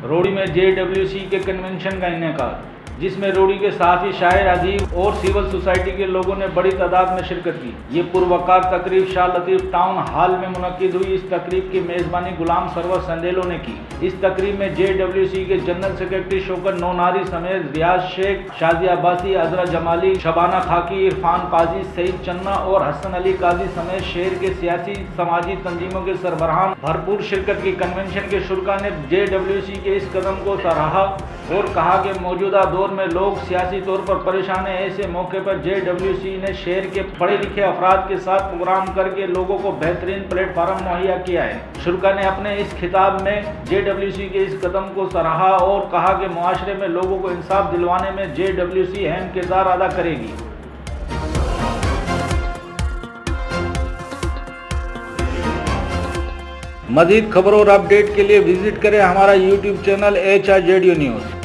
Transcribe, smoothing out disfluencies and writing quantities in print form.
रोहड़ी में JWC के convention का इनेकार, जिसमें रोहड़ी के साथ ही शायर, अदीब और सिविल सोसाइटी के लोगों ने बड़ी तादाद में शिरकत की। ये पुरवकार तकरीब शाह लतीफ़ टाउन हॉल में मुनक्किद हुई। इस तकरीब की मेज़बानी गुलाम सरवर संदेलों ने की। इस तकरीब में JWC के जनरल सेक्रेटरी शौकत नौनारी समेत रियाज शेख, शाजिया अब्बासी, अजरा जमाली, शबाना खाकी, इरफान काजी, सईद चन्ना और हसन अली काजी समेत शहर के सियासी समाजी तंजीमों के सरबराहान भरपूर शिरकत की। कन्वेंशन के शुरा ने JWC के इस कदम को सराहा और कहा कि मौजूदा दौर में लोग सियासी तौर पर परेशान हैं। ऐसे मौके पर JWC ने शहर के पढ़े लिखे अफराद के साथ प्रोग्राम करके लोगों को बेहतरीन प्लेटफार्म मुहैया किया है। शुरा ने अपने इस खिताब में JWC के इस कदम को सराहा और कहा कि मुआशरे में लोगों को इंसाफ दिलवाने में JWC अहम किरदार अदा करेगी। मज़ीद खबरों और अपडेट के लिए विजिट करें हमारा YouTube चैनल HRJDO न्यूज़।